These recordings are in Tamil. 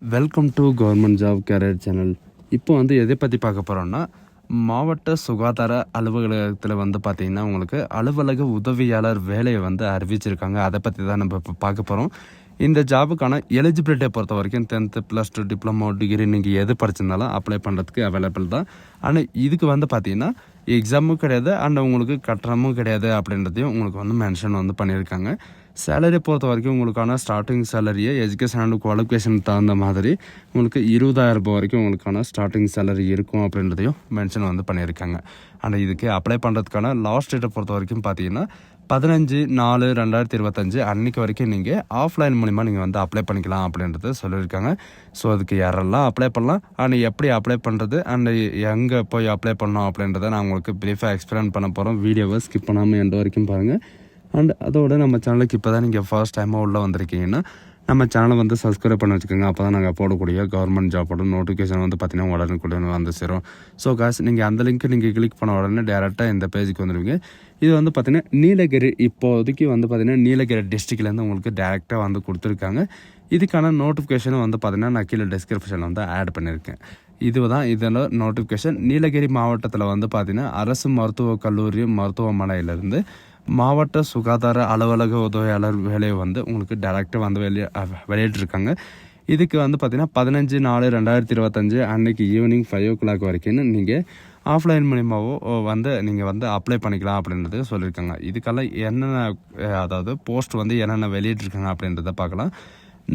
Welcome to government job career channel. இப்போ எதை பற்றி பார்க்க போகிறோம்னா, மாவட்ட சுகாதார அலுவலகத்தில் பார்த்தீங்கன்னா உங்களுக்கு அலுவலக உதவியாளர் வேலையை அறிவிச்சிருக்காங்க. அதை பற்றி தான் நம்ம இப்போ பார்க்க போகிறோம். இந்த ஜாபுக்கான எலிஜிபிலிட்டியை பொறுத்த வரைக்கும் 10th +2 டிப்ளமோ டிகிரி நீங்கள் எது படிச்சிருந்தாலும் அப்ளை பண்ணுறதுக்கு அவைலபிள் தான். ஆனால் இதுக்கு பார்த்தீங்கன்னா எக்ஸாமும் கிடையாது அண்ட் உங்களுக்கு கட்டணமும் கிடையாது அப்படின்றதையும் உங்களுக்கு மென்ஷன் பண்ணியிருக்காங்க. சேலரி பொறுத்த வரைக்கும் உங்களுக்கான ஸ்டார்டிங் சேலரியை எஜுகேஷன் அண்ட் குவாலிஃபிகேஷன் தகுந்த மாதிரி உங்களுக்கு 20,000 ரூபாய் வரைக்கும் உங்களுக்கான ஸ்டார்டிங் சேலரி இருக்கும் அப்படின்றதையும் மென்ஷன் பண்ணியிருக்காங்க. ஆனால் இதுக்கு அப்ளை பண்ணுறதுக்கான லாஸ்ட் டேட்டை பொறுத்த வரைக்கும் பார்த்தீங்கன்னா 15/4/2025 அன்றைக்கி வரைக்கும் நீங்கள் ஆஃப்லைன் மூலிமா நீங்கள் அப்ளை பண்ணிக்கலாம் அப்படின்றத சொல்லியிருக்காங்க. ஸோ அதுக்கு யாரெல்லாம் அப்ளை பண்ணலாம் அண்ட் எப்படி அப்ளை பண்ணுறது அண்ட் எங்கே போய் அப்ளை பண்ணோம் அப்படின்றத நான் உங்களுக்கு ப்ரீஃபாக எக்ஸ்பிளைன் பண்ண போகிறோம். வீடியோவை ஸ்கிப் பண்ணாமல் எண்ட் வரைக்கும் பாருங்கள். அண்ட் அதோட நம்ம சேனலுக்கு இப்போ தான் நீங்கள் ஃபர்ஸ்ட் டைமாக உள்ளே வந்திருக்கீங்கன்னா நம்ம சேனலை சப்ஸ்கிரைப் பண்ணி வச்சுக்கோங்க. அப்போ தான் நாங்கள் போடக்கூடிய கவர்மெண்ட் ஜாப்போட நோட்டிஃபிகேஷன் பார்த்தீங்கன்னா உடனுக்குடன் சேரும். ஸோ காசு நீங்கள் அந்த லிங்க் நீங்கள் கிளிக் பண்ண உடனே டேரெக்டாக இந்த பேஜுக்கு வந்துடுவீங்க. இது பார்த்தீங்கன்னா நீலகிரி, இப்போதைக்கு பார்த்தீங்கன்னா நீலகிரி டிஸ்ட்ரிக்ட்லேருந்து உங்களுக்கு டேரெக்டாக கொடுத்துருக்காங்க. இதுக்கான நோட்டிஃபிகேஷனும் பார்த்தீங்கன்னா நான் கீழே டிஸ்கிரிப்ஷனில் ஆட் பண்ணியிருக்கேன். இதோட நோட்டிஃபிகேஷன் நீலகிரி மாவட்டத்தில் பார்த்தீங்கன்னா அரசு மருத்துவக் கல்லூரி மருத்துவமனையிலேருந்து மாவட்ட சுகாதார அலுவலக உதவியாளர் வேலையை உங்களுக்கு டேரெக்டாக வெளியிட்டிருக்காங்க. இதுக்கு பார்த்தீங்கன்னா 15/4/2025 அன்னைக்கு ஈவினிங் 5 o'clock வரைக்கும் நீங்கள் ஆஃப்லைன் மூலியமாகவோ நீங்கள் அப்ளை பண்ணிக்கலாம் அப்படின்றது சொல்லியிருக்காங்க. இதுக்கெல்லாம் என்னென்ன அதாவது போஸ்ட் என்னென்ன வெளியிட்டிருக்காங்க அப்படின்றத பார்க்கலாம்.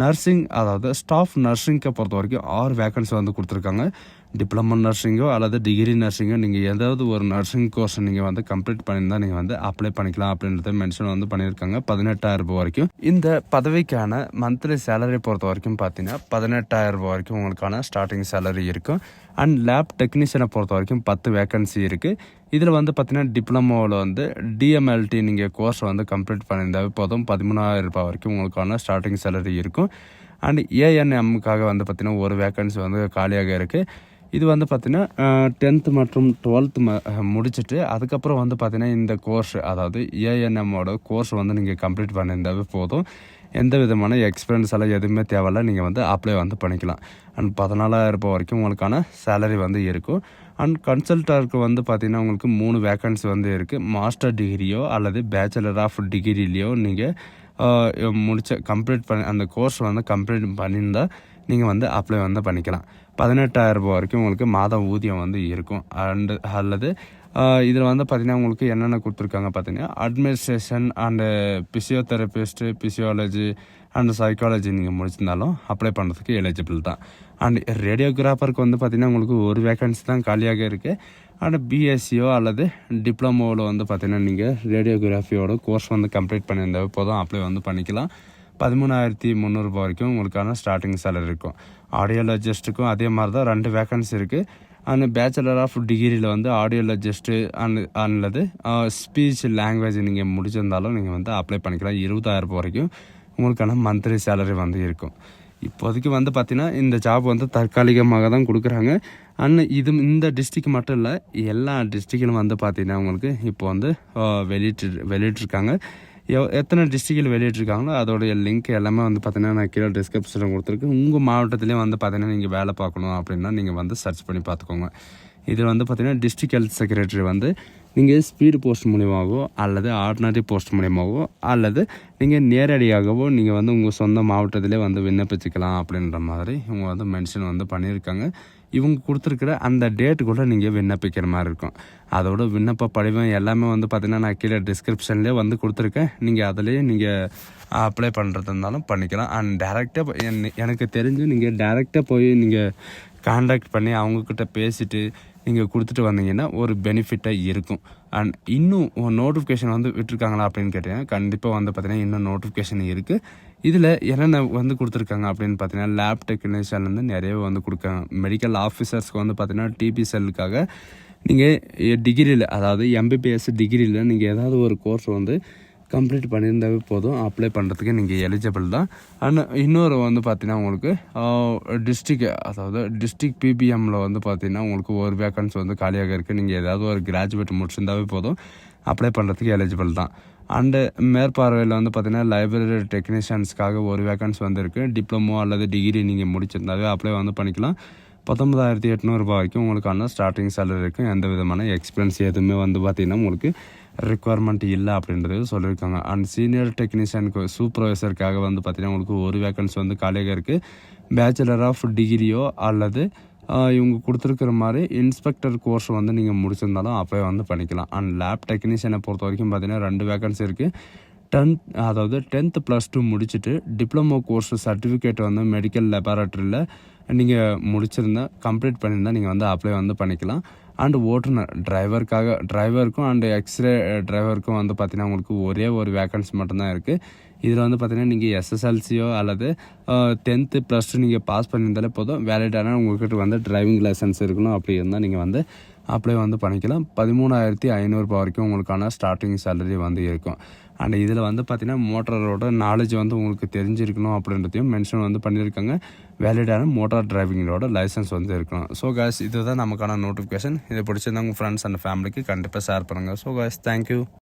நர்சிங், அதாவது ஸ்டாஃப் நர்சிங்கை பொறுத்த வரைக்கும் 6 வேக்கன்சி கொடுத்துருக்காங்க. டிப்ளமோ நர்சிங்கோ அல்லது டிகிரி நர்சிங்கோ நீங்கள் ஏதாவது ஒரு நர்சிங் கோர்ஸ் நீங்கள் கம்ப்ளீட் பண்ணியிருந்தால் நீங்கள் அப்ளை பண்ணிக்கலாம் அப்படின்றத மென்ஷன் பண்ணியிருக்காங்க. 18,000 ரூபாய் வரைக்கும். இந்த பதவிக்கான மந்த்லி சேலரி பொறுத்த வரைக்கும் பார்த்தீங்கன்னா 18,000 ரூபாய் வரைக்கும் உங்களுக்கான ஸ்டார்டிங் சேலரி இருக்கும். அண்ட் லேப் டெக்னீஷியனை பொறுத்த வரைக்கும் 10 வேக்கன்சி இருக்குது. இதில் பார்த்தீங்கன்னா டிப்ளமோவில் டிஎம்எல்டி நீங்கள் கோர்ஸ் கம்ப்ளீட் பண்ணியிருந்தாவே போதும் 13,000 ரூபாய் வரைக்கும் உங்களுக்கான ஸ்டார்டிங் சேலரி இருக்கும். அண்ட் ஏஎன்எம்முக்காக பார்த்தீங்கன்னா ஒரு வேக்கன்சி காலியாக இருக்குது. இது பார்த்தீங்கன்னா 10th மற்றும் 12th முடிச்சுட்டு அதுக்கப்புறம் பார்த்தீங்கன்னா இந்த கோர்ஸ், அதாவது ஏஎன்எம்மோட கோர்ஸ் நீங்கள் கம்ப்ளீட் பண்ணியிருந்தாவே போதும். எந்த விதமான எக்ஸ்பீரியன்ஸ் எல்லாம் எதுவுமே தேவையில்ல, நீங்கள் அப்ளை பண்ணிக்கலாம். அண்ட் 14,000 ரூபாய் வரைக்கும் உங்களுக்கான சேலரி இருக்கும். அண்ட் கன்சல்டருக்கு பார்த்தீங்கன்னா உங்களுக்கு 3 வேக்கன்சி இருக்குது. மாஸ்டர் டிகிரியோ அல்லது பேச்சுலர் ஆஃப் டிகிரிலையோ நீங்கள் கம்ப்ளீட் பண்ணி அந்த கோர்ஸ் கம்ப்ளீட் பண்ணியிருந்தால் நீங்கள் அப்ளை பண்ணிக்கலாம். 18,000 ரூபாய் வரைக்கும் உங்களுக்கு மாதம் ஊதியம் இருக்கும். அண்டு அல்லது இதில் பார்த்தீங்கன்னா உங்களுக்கு என்னென்ன கொடுத்துருக்காங்க பார்த்தீங்கன்னா administration and physiotherapist, physiology and psychology நீங்கள் முடிச்சிருந்தாலும் அப்ளை பண்ணுறதுக்கு எலிஜிபிள் தான். அண்ட் ரேடியோகிராஃபருக்கு பார்த்தீங்கன்னா உங்களுக்கு ஒரு வேக்கன்சி தான் காலியாக இருக்குது. அண்ட் பிஎஸ்சியோ அல்லது டிப்ளமோவில் பார்த்தீங்கன்னா நீங்கள் ரேடியோகிராஃபியோட கோர்ஸ் கம்ப்ளீட் பண்ணியிருந்தாவே போதும் அப்ளை பண்ணிக்கலாம். 13,300 ரூபாய் வரைக்கும் உங்களுக்கான ஸ்டார்டிங் சேலரி இருக்கும். ஆடியோலஜிஸ்ட்டுக்கும் அதே மாதிரி தான் 2 வேக்கன்சி இருக்குது. அண்ட் பேச்சுலர் ஆஃப் டிகிரியில் ஆடியோலஜிஸ்ட்டு அல்லது ஸ்பீச் லாங்குவேஜ் நீங்கள் முடிச்சிருந்தாலும் நீங்கள் அப்ளை பண்ணிக்கலாம். 20,000 ரூபாய் வரைக்கும் உங்களுக்கான மந்த்லி சேலரி இருக்கும். இப்போதைக்கு பார்த்தீங்கன்னா இந்த ஜாப் தற்காலிகமாக தான் கொடுக்குறாங்க. அண்ட் இந்த டிஸ்ட்ரிக்ட் மட்டும் இல்லை, எல்லா டிஸ்ட்ரிக்டிலும் பார்த்தீங்கன்னா உங்களுக்கு இப்போ வெளியிட்டிருக்காங்க. எத்தனை டிஸ்ட்ரிக்டில் வெளியிட்டிருக்காங்களோ அதோடைய லிங்க் எல்லாமே பார்த்தீங்கன்னா நான் கீழே டிஸ்கிரிப்ஷனில் கொடுத்துருக்கேன். உங்கள் மாவட்டத்திலே பார்த்தீங்கன்னா நீங்கள் வேலை பார்க்கணும் அப்படின்னா நீங்கள் சர்ச் பண்ணி பார்த்துக்கோங்க. இதில் பார்த்தீங்கன்னா டிஸ்ட்ரிக்ட் ஹெல்த் செக்ரட்டரி நீங்கள் ஸ்பீடு போஸ்ட் மூலியமாகவோ அல்லது ஆர்டினரி போஸ்ட் மூலியமாகவோ அல்லது நீங்கள் நேரடியாகவோ நீங்கள் உங்கள் சொந்த மாவட்டத்திலே விண்ணப்பிச்சுக்கலாம் அப்படின்ற மாதிரி இவங்க மென்ஷன் பண்ணியிருக்காங்க. இவங்க கொடுத்துருக்கிற அந்த டேட்டுக்குள்ளே நீங்கள் விண்ணப்பிக்கிற மாதிரி இருக்கும். அதோட விண்ணப்ப படிவம் எல்லாமே பார்த்தீங்கன்னா நான் கீழே டிஸ்கிரிப்ஷன்லேயே கொடுத்துருக்கேன். நீங்கள் அதிலேயே நீங்கள் அப்ளை பண்ணுறது இருந்தாலும் பண்ணிக்கலாம். அண்ட் டேரெக்டாக எனக்கு தெரிஞ்சு நீங்கள் டேரெக்டாக போய் நீங்கள் கான்டாக்ட் பண்ணி அவங்கக்கிட்ட பேசிவிட்டு நீங்கள் கொடுத்துட்டு வந்தீங்கன்னா ஒரு பெனிஃபிட்டாக இருக்கும். அண்ட் இன்னும் நோட்டிஃபிகேஷன் விட்டுருக்காங்களா அப்படின்னு கேட்டீங்கன்னா கண்டிப்பாக பார்த்தீங்கன்னா இன்னும் நோட்டிஃபிகேஷன் இருக்குது. இதில் என்னென்ன கொடுத்துருக்காங்க அப்படின்னு பார்த்தீங்கன்னா லேப் டெக்னீஷியன்லேருந்து நிறையவே கொடுக்காங்க. மெடிக்கல் ஆஃபீஸர்ஸ்க்கு பார்த்தீங்கன்னா டிபி செல்லுக்காக நீங்கள் டிகிரியில், அதாவது எம்பிபிஎஸ் டிகிரியில் நீங்கள் ஏதாவது ஒரு கோர்ஸ் கம்ப்ளீட் பண்ணியிருந்தாவே போதும் அப்ளை பண்ணுறதுக்கு நீங்கள் எலிஜிபிள் தான். அண்ட் இன்னொரு பார்த்தீங்கன்னா உங்களுக்கு டிஸ்ட்ரிக், அதாவது டிஸ்ட்ரிக் பிபிஎம்மில் பார்த்தீங்கன்னா உங்களுக்கு ஒரு வேக்கன்சி காலியாக இருக்குது. நீங்கள் ஏதாவது ஒரு கிராஜுவேட் முடிச்சிருந்தாவே போதும் அப்ளை பண்ணுறதுக்கு எலிஜிபிள் தான். அண்டு மேற்பார்வையில் வந்து பார்த்திங்கன்னா லைப்ரரி டெக்னீஷியன்ஸ்க்காக ஒரு வேக்கன்ஸ் வந்து இருக்குது. டிப்ளமோ அல்லது டிகிரி நீங்கள் முடிச்சிருந்தாவே அப்ளை வந்து பண்ணிக்கலாம். 19,800 வரைக்கும் உங்களுக்கான ஸ்டார்டிங் சேலரி இருக்குது. எந்த விதமான எக்ஸ்பீரியன்ஸ் எதுவுமே வந்து பார்த்திங்கன்னா உங்களுக்கு ரெக்குவயர்மெண்ட் இல்லை அப்படின்றது சொல்லியிருக்காங்க. அண்ட் சீனியர் டெக்னீஷியனுக்கு சூப்பர்வைசருக்காக வந்து பார்த்திங்கன்னா உங்களுக்கு ஒரு வேக்கன்ஸ் வந்து காலியாக இருக்குது. பேச்சுலர் ஆஃப் டிகிரியோ அல்லது இவங்க கொடுத்துருக்குற மாதிரி இன்ஸ்பெக்டர் கோர்ஸ் வந்து நீங்கள் முடிச்சிருந்தாலும் அப்ளை வந்து பண்ணிக்கலாம். அண்ட் லேப் டெக்னீஷியனை பொறுத்த வரைக்கும் பார்த்திங்கன்னா 2 வேக்கன்சி இருக்குது. 10th +2 முடிச்சுட்டு டிப்ளமோ கோர்ஸ் சர்டிஃபிகேட் வந்து மெடிக்கல் லெபார்ட்டரியில் நீங்கள் முடிச்சிருந்தா கம்ப்ளீட் பண்ணியிருந்தால் நீங்கள் வந்து அப்ளை வந்து பண்ணிக்கலாம். அண்டு ஓட்டுநர் டிரைவருக்கும் அண்டு எக்ஸ்ரே டிரைவருக்கும் வந்து பார்த்திங்கன்னா உங்களுக்கு ஒரே ஒரு வேக்கன்சி மட்டும்தான் இருக்குது. இதில் வந்து பார்த்திங்கன்னா நீங்கள் எஸ்எஸ்எல்சியோ அல்லது 10th +2 நீங்கள் பாஸ் பண்ணியிருந்தாலே போதும். வேலிடான உங்கள்கிட்ட வந்து டிரைவிங் லைசன்ஸ் இருக்கணும். அப்படி இருந்தால் நீங்கள் வந்து அப்ளை வந்து பண்ணிக்கலாம். 13,500 வரைக்கும் உங்களுக்கான ஸ்டார்டிங் சேலரி வந்து இருக்கும். அண்ட் இதில் வந்து பார்த்திங்கன்னா மோட்டாரோட நாலேஜ் வந்து உங்களுக்கு தெரிஞ்சிருக்கணும் அப்படின்றதையும் மென்ஷன் வந்து பண்ணியிருக்காங்க. வேலிடான மோட்டார் டிரைவிங்கோட லைசன்ஸ் வந்து இருக்கணும். ஸோ காய்ஸ் இதுதான் நமக்கான நோட்டிஃபிகேஷன். இதை பிடிச்சிருந்தா உங்கள் ஃப்ரெண்ட்ஸ் அண்ட் ஃபேமிலிக்கு கண்டிப்பாக ஷேர் பண்ணுங்கள். So guys thank you.